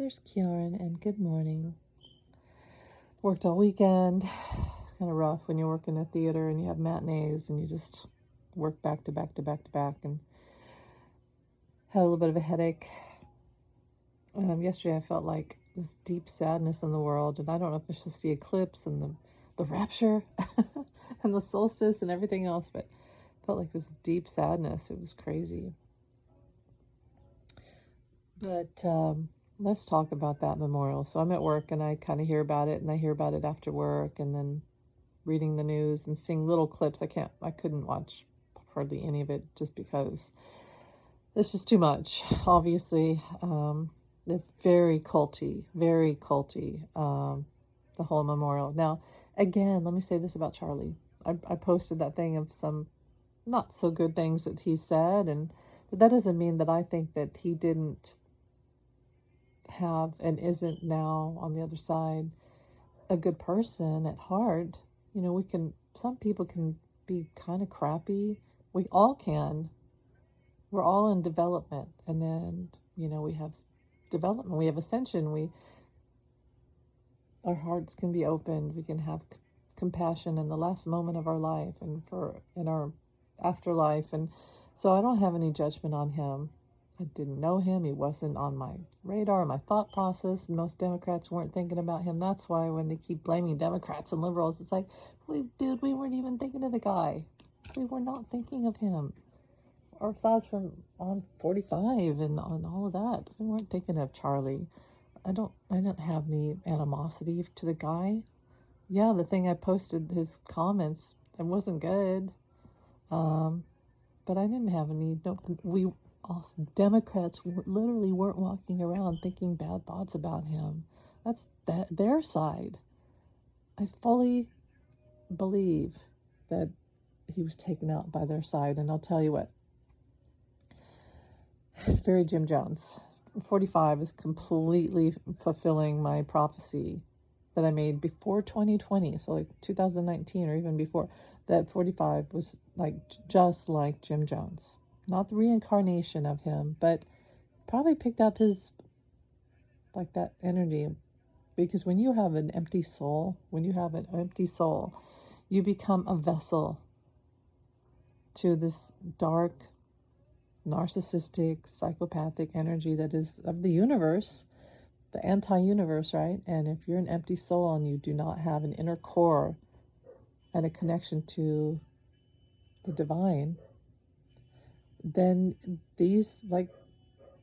There's Kieran, and good morning. Worked all weekend. It's kind of rough when you're working at theater and you have matinees and you just work back to back to back to back, and had a little bit of a headache. Yesterday I felt like this deep sadness in the world, and I don't know if it's just the eclipse and the rapture and the solstice and everything else, but felt like this deep sadness. It was crazy. But let's talk about that memorial. So I'm at work and I kind of hear about it, and I hear about it after work, and then reading the news and seeing little clips. I couldn't watch hardly any of it just because it's just too much. Obviously, it's very culty, the whole memorial. Now, again, let me say this about Charlie. I posted that thing of some not so good things that he said, but that doesn't mean that I think that he didn't have and isn't now on the other side a good person at heart. You know, some people can be kind of crappy. We all can. We're all in development, and then, we have development, we have ascension, our hearts can be opened, we can have compassion in the last moment of our life and in our afterlife. And so I don't have any judgment on him. I didn't know him. He wasn't on my radar, my thought process. Most Democrats weren't thinking about him. That's why when they keep blaming Democrats and liberals, it's like, dude, we weren't even thinking of the guy. We were not thinking of him. Our thoughts from on 45 and on all of that. We weren't thinking of Charlie. I didn't have any animosity to the guy. Yeah, the thing I posted, his comments, it wasn't good. But I didn't have any, us Democrats literally weren't walking around thinking bad thoughts about him. That's their side. I fully believe that he was taken out by their side. And I'll tell you what, it's very Jim Jones. 45 is completely fulfilling my prophecy that I made before 2020, so like 2019 or even before, that 45 was just like Jim Jones. Not the reincarnation of him, but probably picked up his, that energy. Because when you have an empty soul, you become a vessel to this dark, narcissistic, psychopathic energy that is of the universe, the anti-universe, right? And if you're an empty soul and you do not have an inner core and a connection to the divine, then these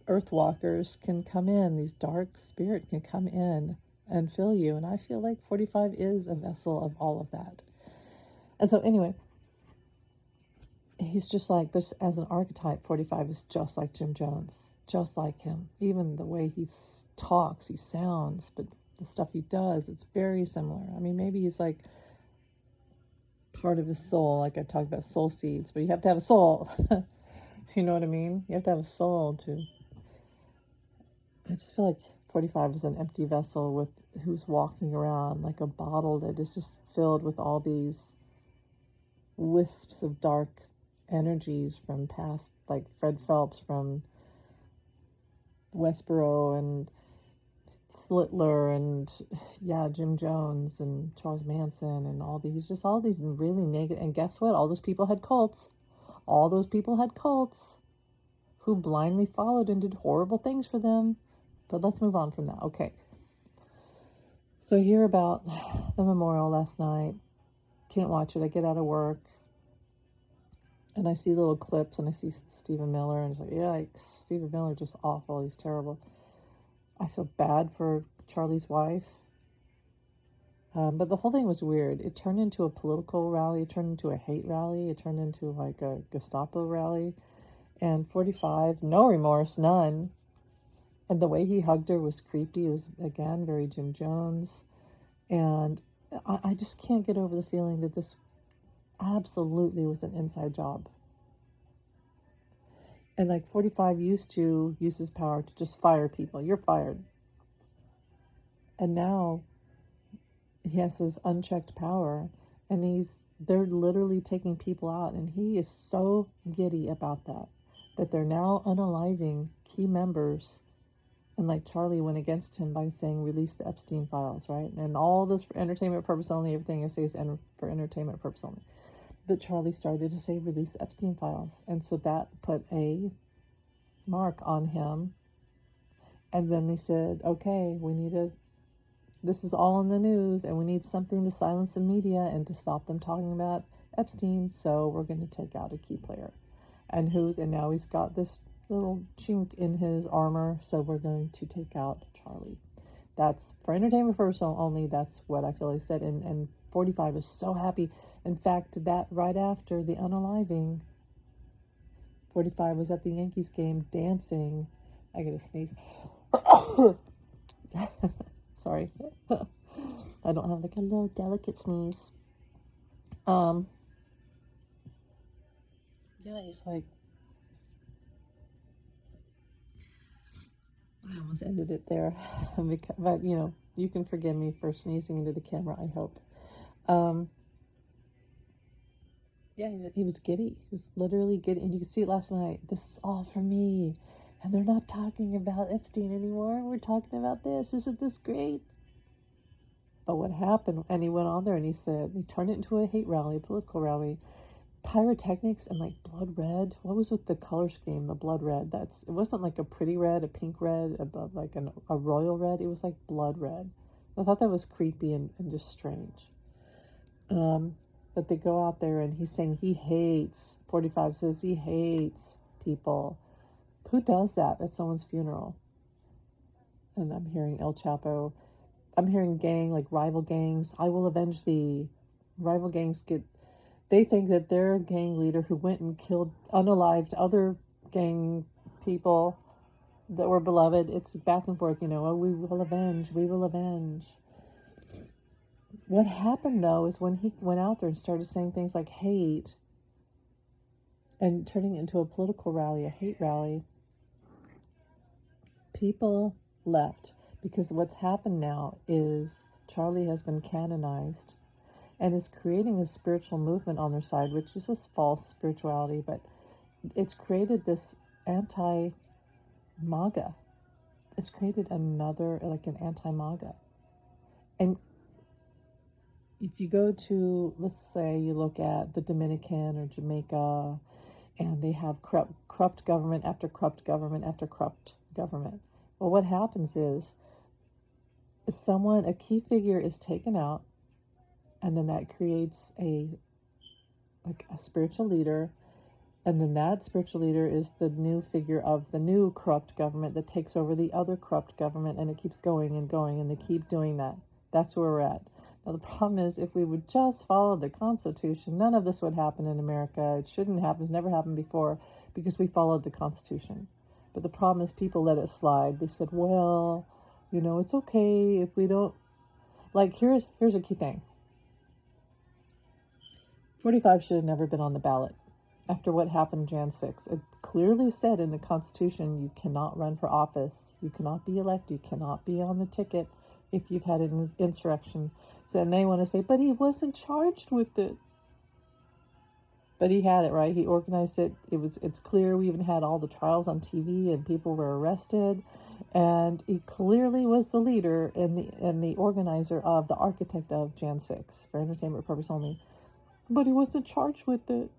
earthwalkers can come in, these dark spirit can come in and fill you. And I feel like 45 is a vessel of all of that. And so anyway, he's just but as an archetype, 45 is just like Jim Jones, just like him. Even the way he talks, he sounds, but the stuff he does, it's very similar. I mean, maybe he's part of his soul, like I talked about soul seeds, but you have to have a soul. You know what I mean? You have to have a soul I just feel like 45 is an empty vessel who's walking around like a bottle that is just filled with all these wisps of dark energies from past, like Fred Phelps from Westboro and Slitler and Jim Jones and Charles Manson and all these really negative. And guess what? All those people had cults. Who blindly followed and did horrible things for them. But let's move on from that. Okay. So I hear about the memorial last night. Can't watch it. I get out of work and I see little clips and I see Stephen Miller and it's like, yikes, Stephen Miller, just awful. He's terrible. I feel bad for Charlie's wife. But the whole thing was weird. It turned into a political rally. It turned into a hate rally. It turned into a Gestapo rally. And 45, no remorse, none. And the way he hugged her was creepy. It was, again, very Jim Jones. And I just can't get over the feeling that this absolutely was an inside job. And 45 used to use his power to just fire people. You're fired. And now he has this unchecked power, and they're literally taking people out, and he is so giddy about that they're now unaliving key members And like Charlie went against him by saying, release the Epstein files, right? And all this for entertainment purpose only, everything I say is for entertainment purpose only. But Charlie started to say, release the Epstein files. And so that put a mark on him. And then they said, okay, this is all in the news, and we need something to silence the media and to stop them talking about Epstein, so we're going to take out a key player. And now he's got this little chink in his armor, so we're going to take out Charlie. That's for entertainment purposes only. That's what I feel he said. And 45 is so happy. In fact, that right after the unaliving, 45 was at the Yankees game dancing. I gotta sneeze. Sorry. I don't have like a little delicate sneeze. Yeah, he's like, I almost ended it there. But, you can forgive me for sneezing into the camera, I hope. Yeah, he was giddy. He was literally giddy. And you could see it last night. This is all for me. And they're not talking about Epstein anymore. We're talking about this. Isn't this great? But what happened? And he went on there and he said, he turned it into a hate rally, a political rally. Pyrotechnics and like blood red. What was with the color scheme? The blood red. It wasn't like a pretty red, a pink red, above like a royal red. It was like blood red. I thought that was creepy and just strange. But they go out there and he's saying he hates, 45 says he hates people. Who does that at someone's funeral? And I'm hearing El Chapo. I'm hearing like rival gangs. I will avenge thee. Rival gangs they think that their gang leader who went and killed, unalived other gang people that were beloved, it's back and forth, oh, we will avenge. What happened, though, is when he went out there and started saying things like hate and turning it into a political rally, a hate rally, people left. Because what's happened now is Charlie has been canonized and is creating a spiritual movement on their side, which is this false spirituality, but it's created this anti-MAGA. It's created another, like an anti-MAGA. And if you go to, let's say you look at the Dominican or Jamaica, and they have corrupt government after corrupt government after corrupt government. Well, what happens is a key figure is taken out, and then that creates a spiritual leader, and then that spiritual leader is the new figure of the new corrupt government that takes over the other corrupt government, and it keeps going and going, and they keep doing that. That's where we're at. Now, the problem is, if we would just follow the Constitution, none of this would happen in America. It shouldn't happen. It's never happened before because we followed the Constitution. But the problem is people let it slide. They said, well, it's okay if we don't. Like, here's a key thing. 45 should have never been on the ballot. After what happened Jan 6, it clearly said in the Constitution you cannot run for office. You cannot be elected. You cannot be on the ticket if you've had an insurrection. So, and they want to say, but he wasn't charged with it. But he had it, right? He organized it. It's clear. We even had all the trials on TV and people were arrested. And he clearly was the leader and the organizer of, the architect of Jan 6 for entertainment purpose only. But he wasn't charged with it.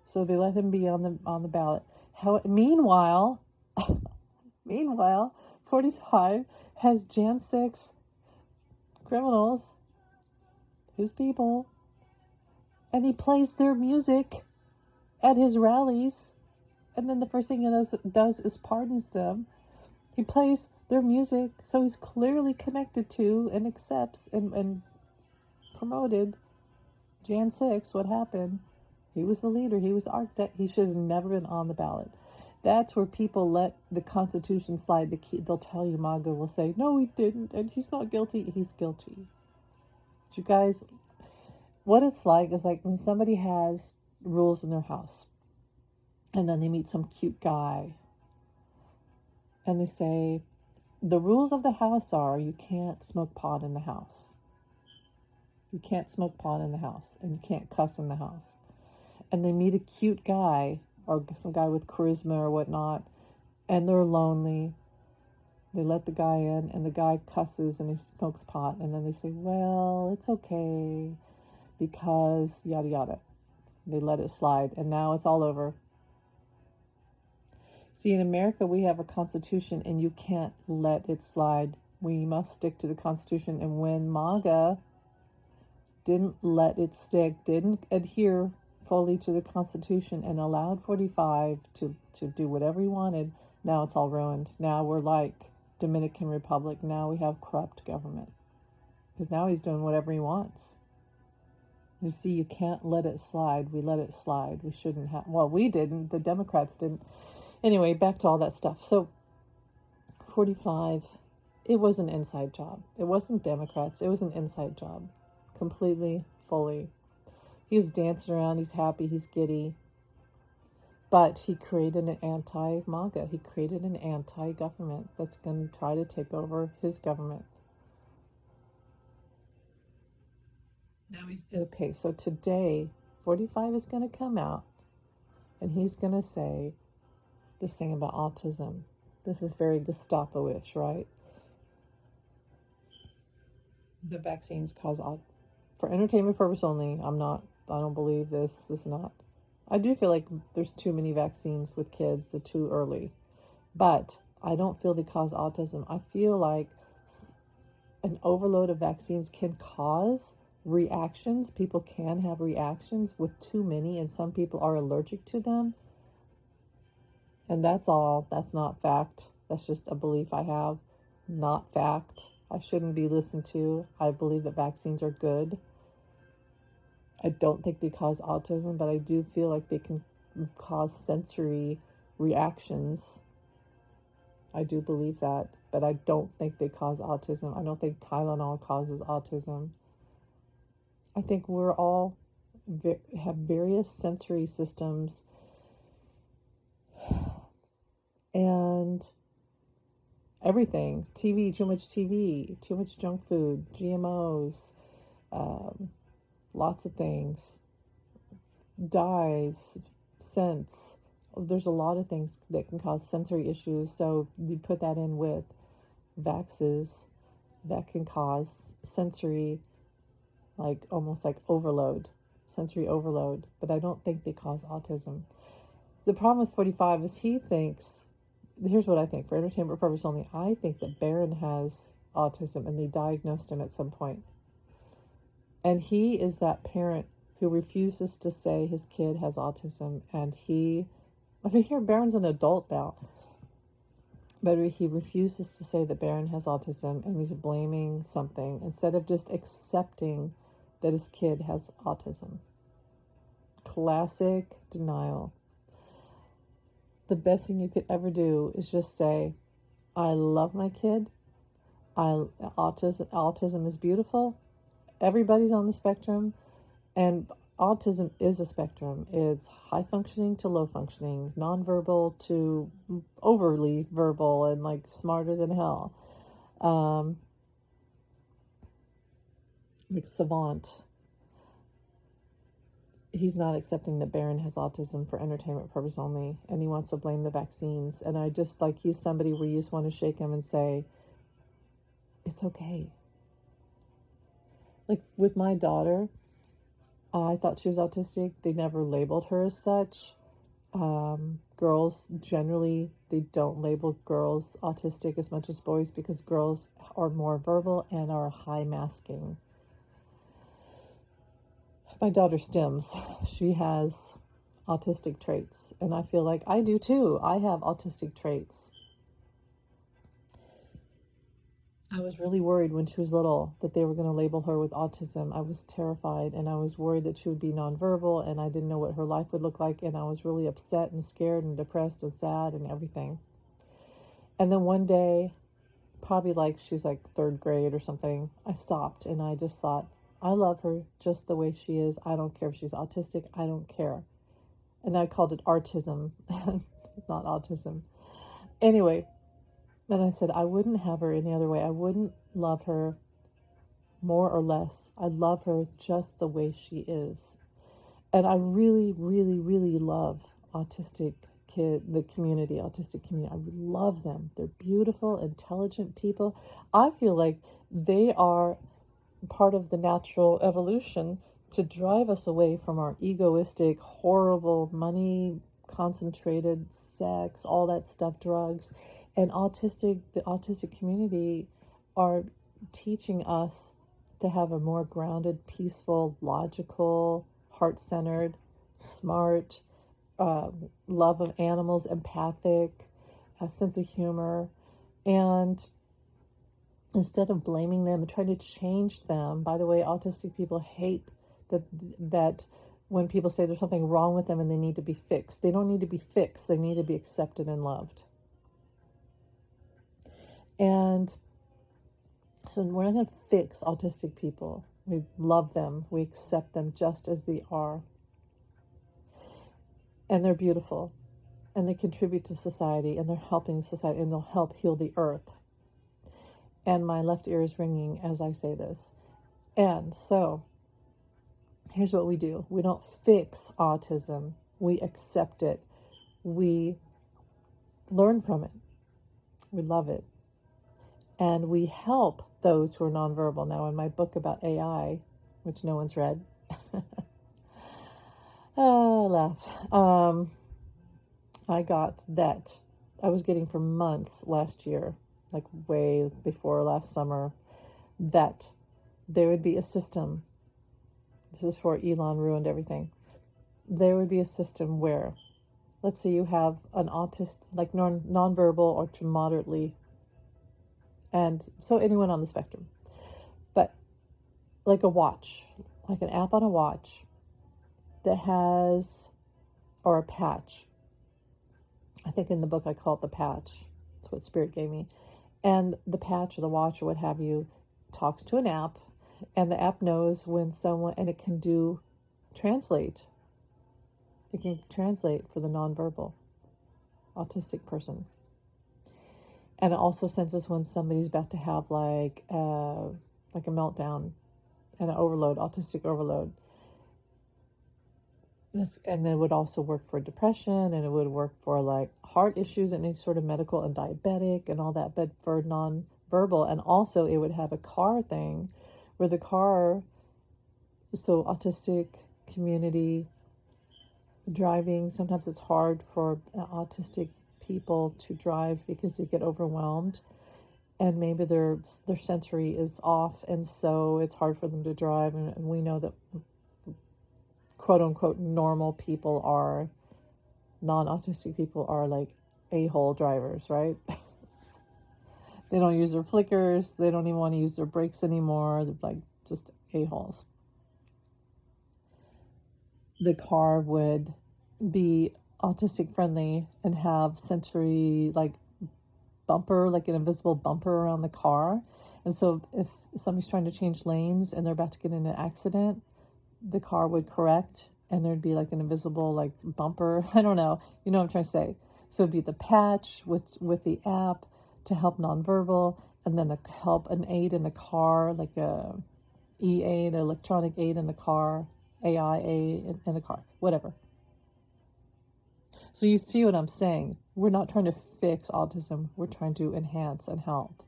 So they let him be on the ballot. Meanwhile, 45 has Jan 6 criminals, his people, and he plays their music at his rallies. And then the first thing he does is pardons them. He plays their music, so he's clearly connected to and accepts and promoted Jan 6, what happened. He was the leader. He was the architect. He should have never been on the ballot. That's where people let the Constitution slide. They'll tell you, MAGA will say, no, he didn't, and he's not guilty. He's guilty. But you guys, what it's like is like when somebody has rules in their house, and then they meet some cute guy, and they say, the rules of the house are you can't smoke pot in the house. You can't smoke pot in the house, and you can't cuss in the house. And they meet a cute guy or some guy with charisma or whatnot, and they're lonely, They let the guy in, and the guy cusses and he smokes pot, and then they say, well, it's okay because yada yada. They let it slide, and now it's all over. See, in America, we have a constitution, and you can't let it slide. We must stick to the constitution. And when MAGA didn't let it stick, didn't adhere fully to the constitution, and allowed 45 to do whatever he wanted, now it's all ruined. Now we're like Dominican Republic. Now we have corrupt government, because now he's doing whatever he wants. You see, you can't let it slide. We let it slide. We shouldn't have. Well, we didn't. The Democrats didn't. Anyway, back to all that stuff. So 45, it was an inside job. It wasn't Democrats. It was an inside job. Completely, fully. He was dancing around. He's happy. He's giddy. But he created an anti-MAGA. He created an anti-government that's going to try to take over his government. Now he's okay. So today, 45 is going to come out, and he's going to say this thing about autism. This is very Gestapo-ish, right? The vaccines cause for entertainment purpose only. I don't believe this. This is not. I do feel like there's too many vaccines with kids. They're too early, but I don't feel they cause autism. I feel like an overload of vaccines can cause reactions. People can have reactions with too many, and some people are allergic to them. And that's all. That's not fact. That's just a belief I have. Not fact. I shouldn't be listened to. I believe that vaccines are good. I don't think they cause autism, but I do feel like they can cause sensory reactions. I do believe that, but I don't think they cause autism. I don't think Tylenol causes autism. I think we're all have various sensory systems, and everything. TV, too much junk food, GMOs, lots of things, dyes, scents. There's a lot of things that can cause sensory issues. So you put that in with vaxes that can cause sensory, like almost like overload, sensory overload. But I don't think they cause autism. The problem with 45 is he thinks, here's what I think, for entertainment purpose only, I think that Barron has autism and they diagnosed him at some point. And he is that parent who refuses to say his kid has autism. And here Barron's an adult now, but he refuses to say that Barron has autism, and he's blaming something instead of just accepting that his kid has autism. Classic denial. The best thing you could ever do is just say, I love my kid. Autism is beautiful. Everybody's on the spectrum, and autism is a spectrum. It's high functioning to low functioning, nonverbal to overly verbal and like smarter than hell. Like savant. He's not accepting that Barron has autism for entertainment purpose only, and he wants to blame the vaccines. And I just like, he's somebody where you just want to shake him and say, it's okay. Like with my daughter, I thought she was autistic. They never labeled her as such. Girls, generally, they don't label girls autistic as much as boys because girls are more verbal and are high masking. My daughter stims. She has autistic traits, and I feel like I do too. I have autistic traits. I was really worried when she was little that they were going to label her with autism. I was terrified, and I was worried that she would be nonverbal, and I didn't know what her life would look like, and I was really upset and scared and depressed and sad and everything. And then one day, probably like she's like third grade or something, I stopped and I just thought, I love her just the way she is. I don't care if she's autistic. I don't care. And I called it artism, not autism. Anyway, and I said, I wouldn't have her any other way. I wouldn't love her more or less. I love her just the way she is. And I really, really, really love autistic the community, autistic community. I love them. They're beautiful, intelligent people. I feel like they are part of the natural evolution to drive us away from our egoistic, horrible, money concentrated sex, all that stuff, drugs. And the autistic community are teaching us to have a more grounded, peaceful, logical, heart-centered, smart, love of animals, empathic, a sense of humor. And instead of blaming them and trying to change them, by the way, autistic people hate that when people say there's something wrong with them and they need to be fixed. They don't need to be fixed. They need to be accepted and loved. And so we're not going to fix autistic people. We love them. We accept them just as they are. And they're beautiful. And they contribute to society. And they're helping society. And they'll help heal the earth. And my left ear is ringing as I say this. And so, here's what we do. We don't fix autism. We accept it. We learn from it. We love it. And we help those who are nonverbal. Now, in my book about AI, which no one's read, laugh. I got that. I was getting for months last year, like way before last summer, that there would be a system. This is before Elon ruined everything. There would be a system where, let's say you have an autist, like nonverbal or to moderately, and so anyone on the spectrum, but like a watch, like an app on a watch that has, or a patch. I think in the book I call it the patch. That's what Spirit gave me. And the patch or the watch or what have you talks to an app, and the app knows when someone, and it can translate. It can translate for the nonverbal autistic person. And it also senses when somebody's about to have like a meltdown and an overload, autistic overload. And it would also work for depression, and it would work for like heart issues and any sort of medical and diabetic and all that, but for nonverbal. And also it would have a car thing where the car, so autistic community driving, sometimes it's hard for autistic people to drive because they get overwhelmed and maybe their sensory is off, and so it's hard for them to drive. And we know that quote unquote normal people are, non-autistic people are like a-hole drivers, right? They don't use their flickers. They don't even want to use their brakes anymore. They're like just a-holes. The car would be autistic friendly and have sensory like bumper, like an invisible bumper around the car. And so if somebody's trying to change lanes and they're about to get in an accident, the car would correct and there'd be like an invisible like bumper. I don't know. You know what I'm trying to say. So it'd be the patch with the app to help nonverbal, and then an aid in the car, like a e-aid, electronic aid in the car, AI aid in the car, whatever. So you see what I'm saying? We're not trying to fix autism. We're trying to enhance and help.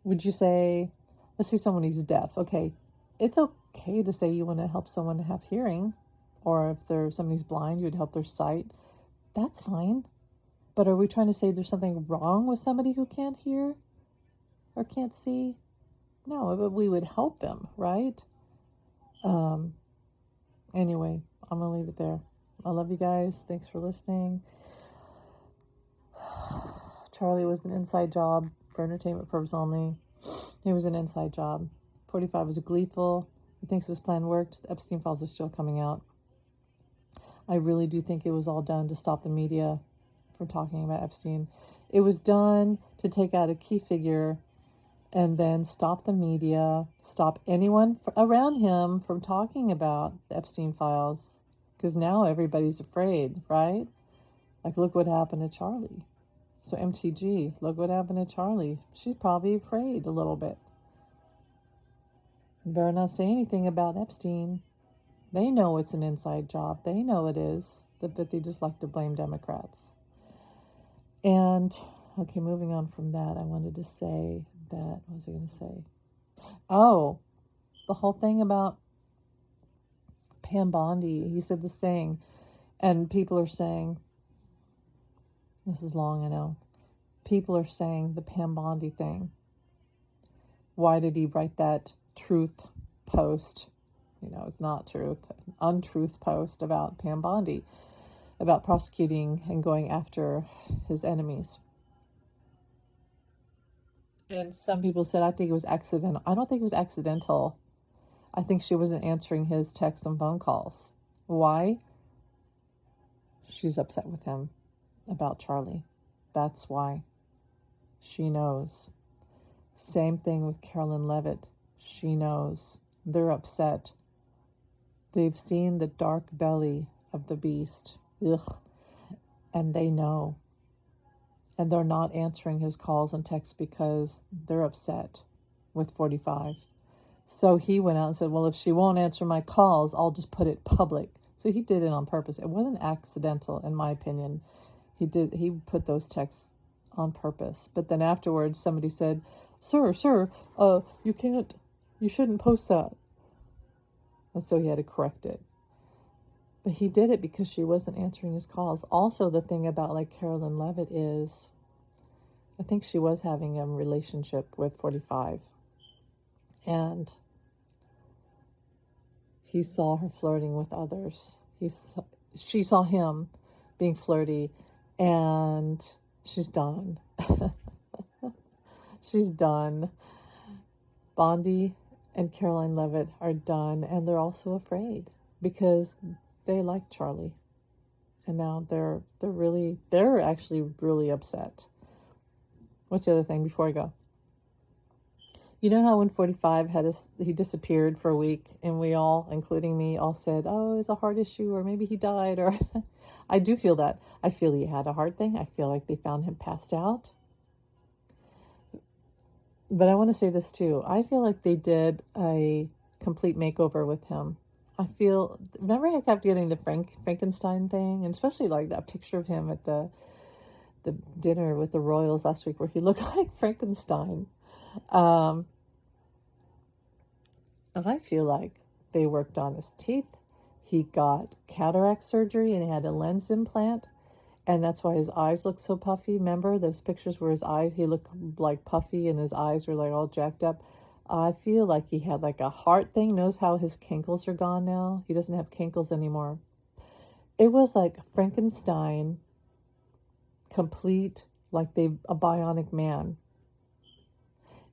Would you say, let's see someone who's deaf. Okay, it's okay to say you want to help someone to have hearing, or if somebody's blind, you would help their sight. That's fine. But are we trying to say there's something wrong with somebody who can't hear or can't see? No, but we would help them, right? Anyway, I'm going to leave it there. I love you guys. Thanks for listening. Charlie was an inside job for entertainment purpose only. He was an inside job. 45 was gleeful. He thinks his plan worked. The Epstein files are still coming out. I really do think it was all done to stop the media from talking about Epstein. It was done to take out a key figure and then stop the media, stop anyone around him from talking about the Epstein files. Because now everybody's afraid, right? Like, look what happened to Charlie. So MTG, look what happened to Charlie. She's probably afraid a little bit. You better not say anything about Epstein. They know it's an inside job. They know it is. But they just like to blame Democrats. And, okay, moving on from that, I wanted to say that, what was I going to say? Oh, the whole thing about Pam Bondi. He said this thing, and people are saying, this is long, I know. People are saying the Pam Bondi thing. Why did he write that truth post? You know, it's not truth, untruth post about Pam Bondi, about prosecuting and going after his enemies. And some people said, I think it was accidental. I don't think it was accidental. I think she wasn't answering his texts and phone calls. Why? She's upset with him about Charlie. That's why. She knows. Same thing with Carolyn Levitt. She knows. They're upset. They've seen the dark belly of the beast. Ugh. And they know. And they're not answering his calls and texts because they're upset with 45. So he went out and said, well, if she won't answer my calls, I'll just put it public. So he did it on purpose. It wasn't accidental, in my opinion. He put those texts on purpose. But then afterwards, somebody said, sir, you shouldn't post that. And so he had to correct it. But he did it because she wasn't answering his calls. Also, the thing about like Carolyn Levitt is, I think she was having a relationship with 45. And he saw her flirting with others. She saw him being flirty, and she's done. She's done. Bondi and Caroline Levitt are done, and they're also afraid because they like Charlie. And now they're actually really upset. What's the other thing before I go? You know how when 45 he disappeared for a week, and we all, including me, all said, oh, it's a heart issue, or maybe he died, or I do feel that. I feel he had a heart thing. I feel like they found him passed out. But I want to say this too. I feel like they did a complete makeover with him. Remember I kept getting the Frankenstein thing, and especially like that picture of him at the dinner with the royals last week where he looked like Frankenstein. I feel like they worked on his teeth. He got cataract surgery and he had a lens implant, and that's why his eyes look so puffy. Remember those pictures where he looked like puffy and his eyes were like all jacked up? I feel like he had like a heart thing. Knows how his kinkles are gone now? He doesn't have kinkles anymore. It was like Frankenstein, complete, like a bionic man.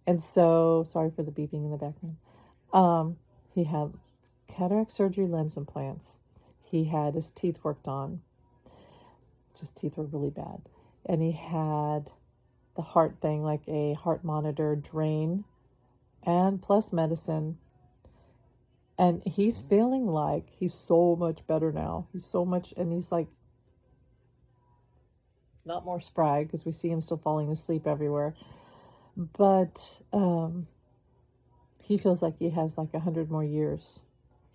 And so, sorry for the beeping in the background. He had cataract surgery, lens implants. He had his teeth worked on. His teeth were really bad. And he had the heart thing, like a heart monitor, drain, and plus medicine. And he's feeling like he's so much better now. And he's like, not more spry, because we see him still falling asleep everywhere. But he feels like he has like 100 more years.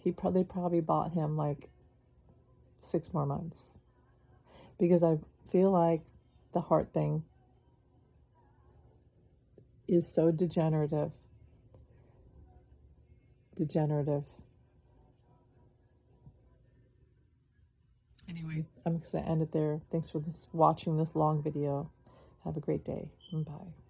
They probably bought him like 6 more months. Because I feel like the heart thing is so degenerative. Anyway, I'm going to end it there. Thanks for watching this long video. Have a great day. Bye.